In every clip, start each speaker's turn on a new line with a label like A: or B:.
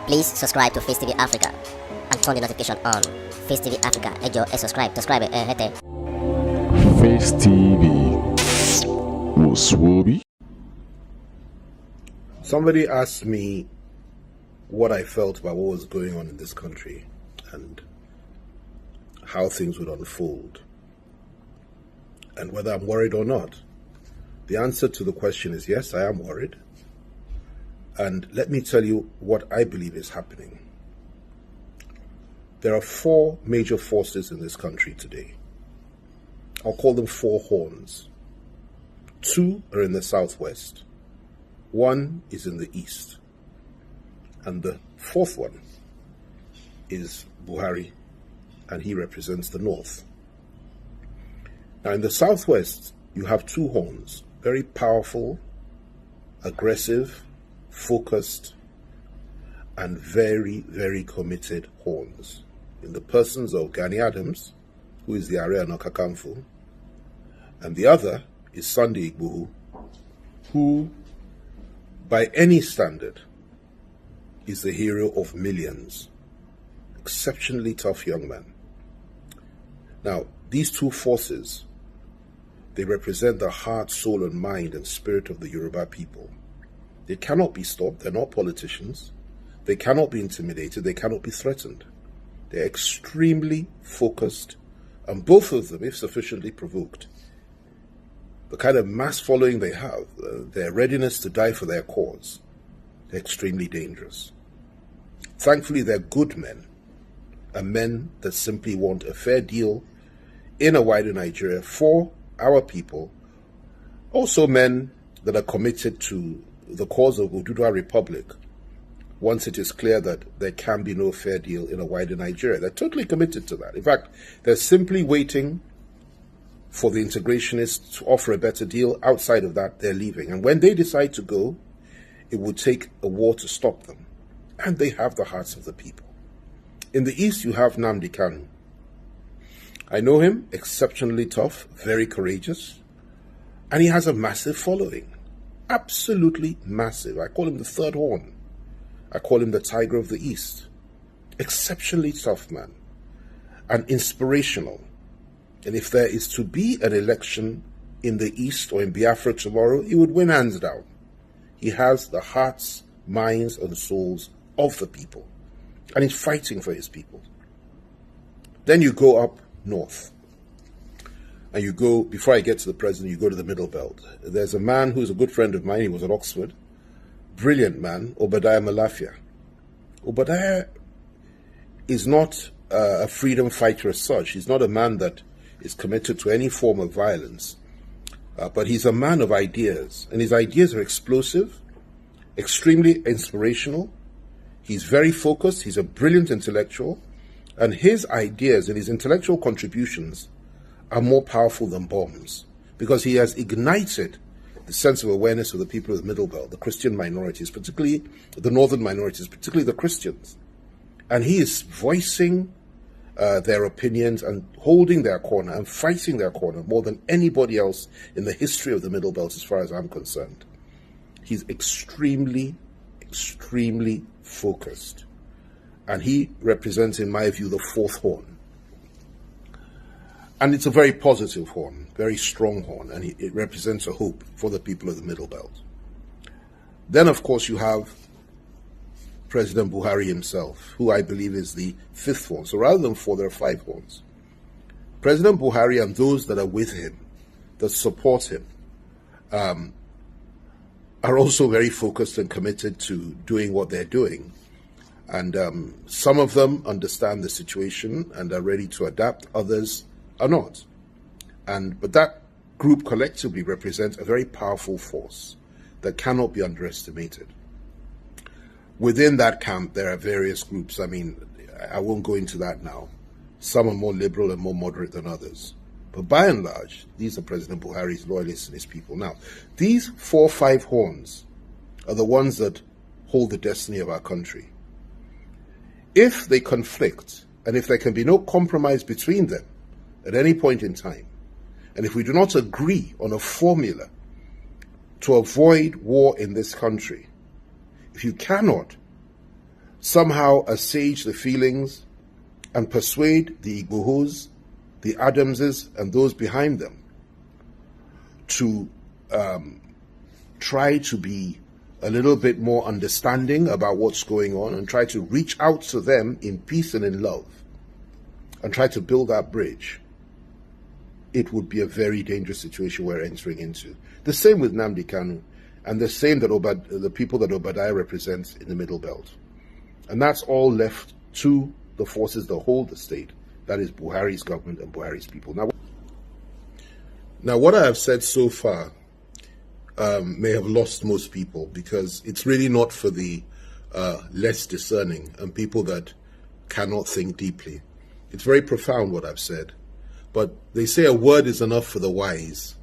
A: Please subscribe to Face TV Africa and turn the notification on. Face TV Africa, ẹ jọ̀ọ́, subscribe, hete.
B: Face TV was
C: Somebody asked me what I felt about what was going on in this country and how things would unfold and whether I'm worried or not. The answer to the question is yes, I am worried. And let me tell you what I believe is happening. There are four major forces in this country today. I'll call them four horns. Two are in the southwest. One is in the east. And the fourth one is Buhari, and he represents the north. Now in the southwest, you have two horns, very powerful, aggressive, focused, and very, very committed horns in the persons of Gani Adams, who is the Ààrẹ Ọ̀nà Kakanfò, and the other is Sunday Igboho, who, by any standard, is the hero of millions. Exceptionally tough young man. Now, these two forces, they represent the heart, soul, and mind and spirit of the Yoruba people. They cannot be stopped. They're not politicians. They cannot be intimidated. They cannot be threatened. They're extremely focused, and both of them, if sufficiently provoked, the kind of mass following they have, their readiness to die for their cause, they're extremely dangerous. Thankfully, they're good men, and men that simply want a fair deal in a wider Nigeria for our people. Also men that are committed to the cause of Oduduwa Republic once it is clear that there can be no fair deal in a wider Nigeria. They're totally committed to that. In fact, they're simply waiting for the integrationists to offer a better deal. Outside of that, they're leaving. And when they decide to go, it would take a war to stop them. And they have the hearts of the people. In the east, you have Nnamdi Kanu. I know him, exceptionally tough, very courageous, and he has a massive following. Absolutely massive. I call him the third horn. I call him the Tiger of the East. Exceptionally tough man and inspirational. And if there is to be an election in the East or in Biafra tomorrow, he would win hands down. He has the hearts, minds, and souls of the people, and he's fighting for his people. Then you go up north, and you go, before I get to the president, you go to the Middle Belt. There's a man who's a good friend of mine. He was at Oxford. Brilliant man, Obadiah Malafia. Obadiah is not a freedom fighter as such. He's not a man that is committed to any form of violence. But he's a man of ideas, and his ideas are explosive, extremely inspirational. He's very focused. He's a brilliant intellectual, and his ideas and his intellectual contributions are more powerful than bombs, because he has ignited the sense of awareness of the people of the Middle Belt, the Christian minorities, particularly the northern minorities, particularly the Christians. And he is voicing their opinions and holding their corner and fighting their corner more than anybody else in the history of the Middle Belt, as far as I'm concerned. He's extremely, extremely focused. And he represents, in my view, the fourth horn. And it's a very positive horn, very strong horn, and it represents a hope for the people of the Middle Belt. Then, of course, you have President Buhari himself, who I believe is the fifth horn. So rather than four, there are five horns. President Buhari and those that are with him, that support him, are also very focused and committed to doing what they're doing. And some of them understand the situation and are ready to adapt. Others are not. But that group collectively represents a very powerful force that cannot be underestimated. Within that camp, there are various groups. I mean, I won't go into that now. Some are more liberal and more moderate than others. But by and large, these are President Buhari's loyalists and his people. Now, these 4 or 5 horns are the ones that hold the destiny of our country. If they conflict, and if there can be no compromise between them at any point in time, and if we do not agree on a formula to avoid war in this country, if you cannot somehow assuage the feelings and persuade the Igbohos, the Adamses, and those behind them to try to be a little bit more understanding about what's going on and try to reach out to them in peace and in love and try to build that bridge, it would be a very dangerous situation we're entering into. The same with Nnamdi Kanu, and the same that the people that Obadiah represents in the Middle Belt. And that's all left to the forces that hold the state. That is Buhari's government and Buhari's people. Now what I have said so far may have lost most people, because it's really not for the less discerning and people that cannot think deeply. It's very profound what I've said, but they say a word is enough for the wise.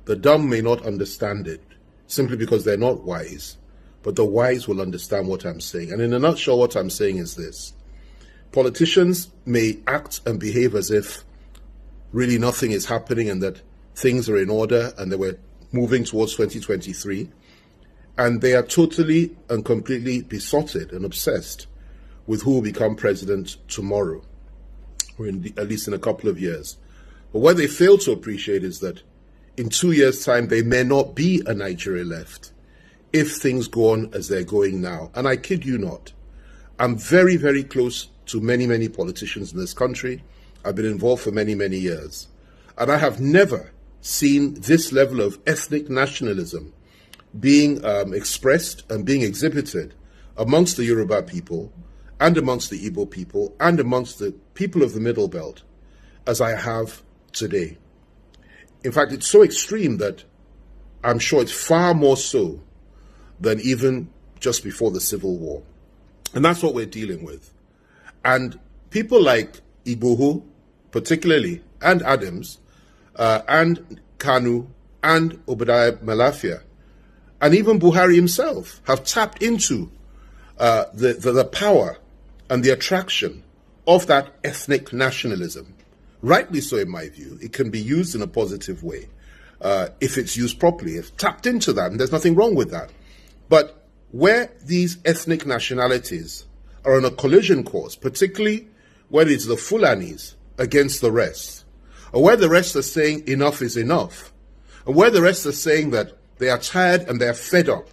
C: The dumb may not understand it simply because they're not wise, but the wise will understand what I'm saying. And in a nutshell, what I'm saying is this: politicians may act and behave as if really nothing is happening and that things are in order and that we're moving towards 2023, and they are totally and completely besotted and obsessed with who will become president tomorrow, or at least in a couple of years. But what they fail to appreciate is that in 2 years' time, there may not be a Nigeria left if things go on as they're going now. And I kid you not, I'm very, very close to many, many politicians in this country. I've been involved for many, many years. And I have never seen this level of ethnic nationalism being expressed and being exhibited amongst the Yoruba people and amongst the Igbo people and amongst the people of the Middle Belt as I have today. In fact, it's so extreme that I'm sure it's far more so than even just before the Civil War. And that's what we're dealing with. And people like Igboho, particularly, and Adams, and Kanu, and Obadiah Malafia, and even Buhari himself have tapped into the power and the attraction of that ethnic nationalism. Rightly so, in my view. It can be used in a positive way if it's used properly. If tapped into that, and there's nothing wrong with that. But where these ethnic nationalities are on a collision course, particularly when it's the Fulanis against the rest, or where the rest are saying enough is enough, and where the rest are saying that they are tired and they are fed up,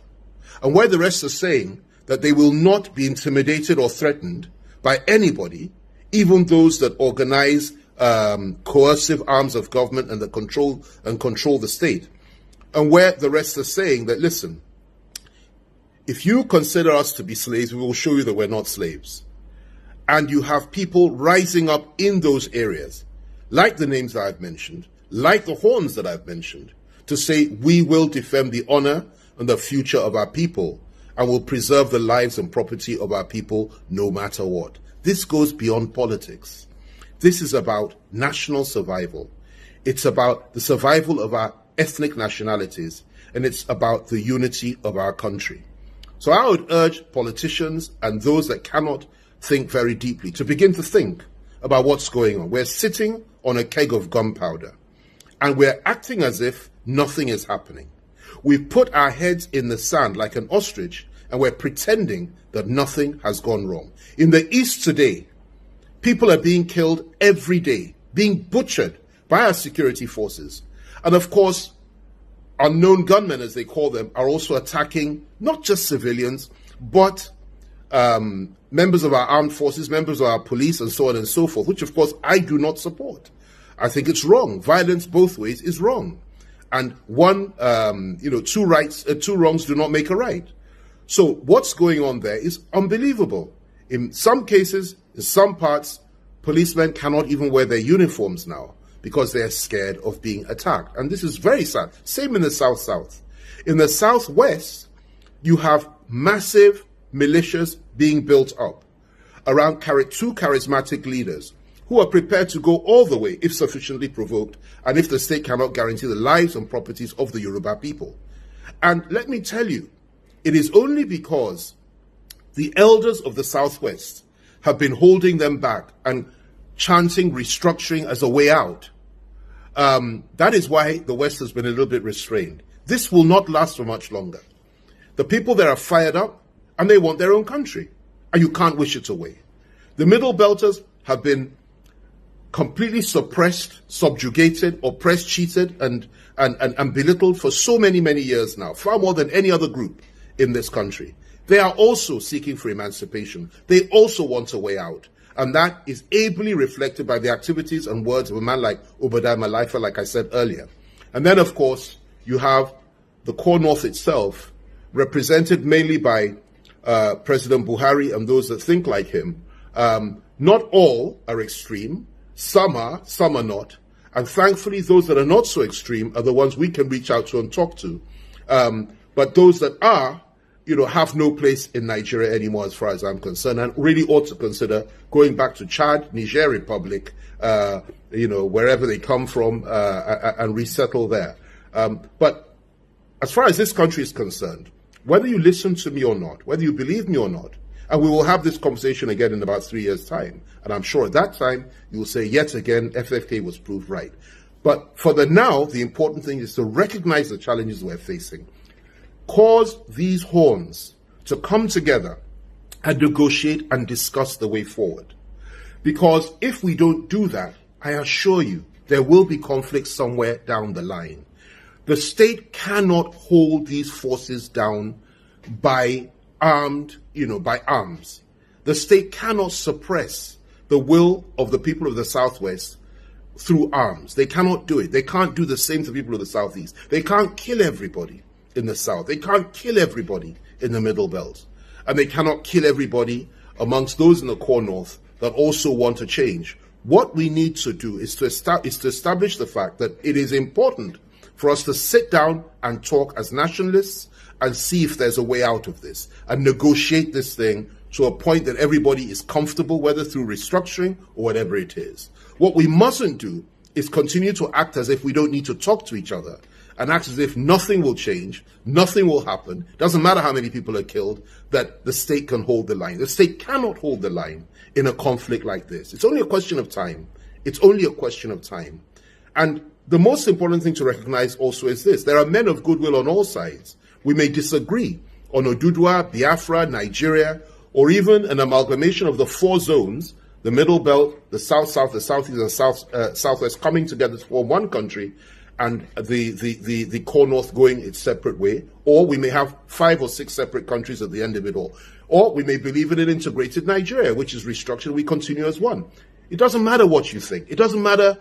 C: and where the rest are saying that they will not be intimidated or threatened by anybody, even those that organize coercive arms of government and that control the state, and where the rest are saying that, listen, if you consider us to be slaves, we will show you that we're not slaves. And you have people rising up in those areas, like the names that I've mentioned, like the horns that I've mentioned, to say we will defend the honor and the future of our people and will preserve the lives and property of our people no matter what. This goes beyond politics. This is about national survival. It's about the survival of our ethnic nationalities, and it's about the unity of our country. So I would urge politicians and those that cannot think very deeply to begin to think about what's going on. We're sitting on a keg of gunpowder, and we're acting as if nothing is happening. We've put our heads in the sand like an ostrich, and we're pretending that nothing has gone wrong. In the East today, people are being killed every day, being butchered by our security forces. And of course, unknown gunmen, as they call them, are also attacking not just civilians, but members of our armed forces, members of our police, and so on and so forth, which of course I do not support. I think it's wrong. Violence both ways is wrong. And two wrongs do not make a right. So what's going on there is unbelievable. In some cases, in some parts, policemen cannot even wear their uniforms now because they're scared of being attacked. And this is very sad. Same in the South. In the Southwest, you have massive militias being built up around two charismatic leaders who are prepared to go all the way if sufficiently provoked and if the state cannot guarantee the lives and properties of the Yoruba people. And let me tell you, it is only because the elders of the Southwest have been holding them back and chanting restructuring as a way out. That is why the West has been a little bit restrained. This will not last for much longer. The people there are fired up and they want their own country. and you can't wish it away. The Middle Belters have been completely suppressed, subjugated, oppressed, cheated, and belittled for so many, many years now, far more than any other group in this country. They are also seeking for emancipation. They also want a way out. And that is ably reflected by the activities and words of a man like Obadiah Malaifa, like I said earlier. And then, of course, you have the core North itself, represented mainly by President Buhari and those that think like him. Not all are extreme. Some are not. And thankfully, those that are not so extreme are the ones we can reach out to and talk to. But those that are, have no place in Nigeria anymore as far as I'm concerned, and really ought to consider going back to Chad, Niger Republic, wherever they come from, and resettle there. But as far as this country is concerned, whether you listen to me or not, whether you believe me or not, and we will have this conversation again in about 3 years' time, and I'm sure at that time you will say, yet again, FFK was proved right. But for the now, the important thing is to recognize the challenges we're facing, cause these horns to come together and negotiate and discuss the way forward. Because if we don't do that, I assure you, there will be conflict somewhere down the line. The state cannot hold these forces down by arms. The state cannot suppress the will of the people of the Southwest through arms. They cannot do it. They can't do the same to people of the Southeast. They can't kill everybody in the South. They can't kill everybody in the Middle Belt. And they cannot kill everybody amongst those in the core North that also want to change. What we need to do is to establish the fact that it is important for us to sit down and talk as nationalists and see if there's a way out of this and negotiate this thing to a point that everybody is comfortable, whether through restructuring or whatever it is. What we mustn't do is continue to act as if we don't need to talk to each other and act as if nothing will change, nothing will happen, doesn't matter how many people are killed, that the state can hold the line. The state cannot hold the line in a conflict like this. It's only a question of time. It's only a question of time. And the most important thing to recognize also is this. There are men of goodwill on all sides. We may disagree on Oduduwa, Biafra, Nigeria, or even an amalgamation of the 4 zones, the Middle Belt, the South-South, the Southeast, and Southwest coming together to form one country, and the core North going its separate way. Or we may have 5 or 6 separate countries at the end of it all. Or we may believe in an integrated Nigeria, which is restructured, we continue as one. It doesn't matter what you think. It doesn't matter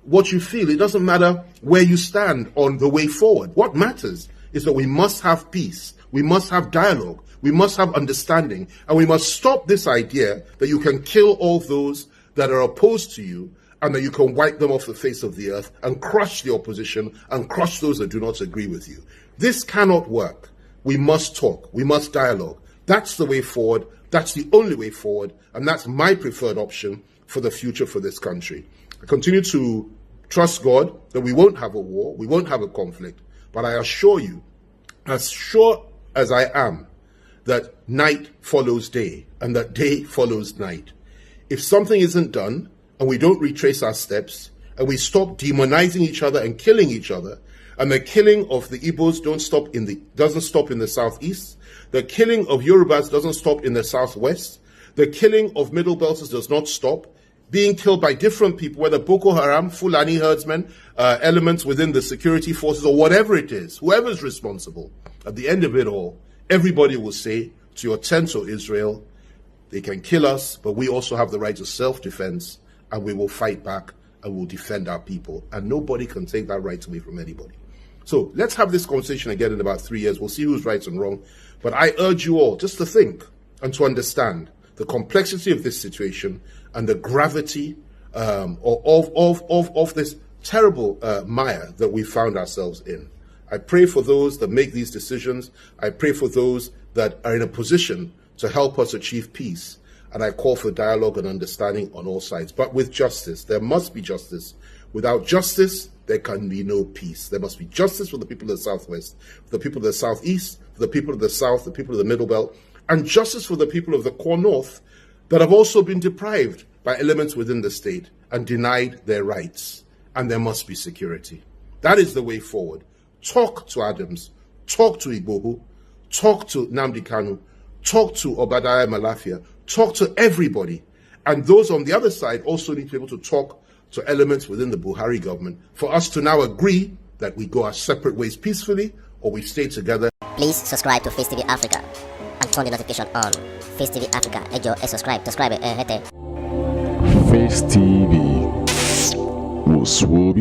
C: what you feel. It doesn't matter where you stand on the way forward. What matters is that we must have peace. We must have dialogue. We must have understanding. And we must stop this idea that you can kill all those that are opposed to you and that you can wipe them off the face of the earth and crush the opposition and crush those that do not agree with you. This cannot work. We must talk. We must dialogue. That's the way forward. That's the only way forward. And that's my preferred option for the future for this country. I continue to trust God that we won't have a war, we won't have a conflict, but I assure you, as sure as I am, that night follows day and that day follows night. If something isn't done and we don't retrace our steps and we stop demonizing each other and killing each other, and the killing of the Igbos doesn't stop in the Southeast, the killing of Yorubas doesn't stop in the Southwest, the killing of Middle Belters does not stop, being killed by different people, whether Boko Haram, Fulani herdsmen, elements within the security forces, or whatever it is, whoever's responsible, at the end of it all, everybody will say to your tent, O Israel, they can kill us, but we also have the right to self-defense, and we will fight back, and we'll defend our people. And nobody can take that right away from anybody. So let's have this conversation again in about 3 years. We'll see who's right and wrong. But I urge you all just to think and to understand the complexity of this situation and the gravity of this terrible mire that we found ourselves in. I pray for those that make these decisions. I pray for those that are in a position to help us achieve peace. And I call for dialogue and understanding on all sides, but with justice. There must be justice. Without justice, there can be no peace. There must be justice for the people of the Southwest, for the people of the Southeast, for the people of the South, the people of the Middle Belt, and justice for the people of the core North that have also been deprived by elements within the state and denied their rights. And there must be security. That is the way forward. Talk to Adams, talk to Igboho, talk to Nnamdi Kanu, talk to Obadiah Malafia, talk to everybody. And those on the other side also need to be able to talk to elements within the Buhari government for us to now agree that we go our separate ways peacefully or we stay together.
A: Please subscribe to Face TV Africa and turn the notification on. Face TV Africa, subscribe,
B: Face TV. Muswobi.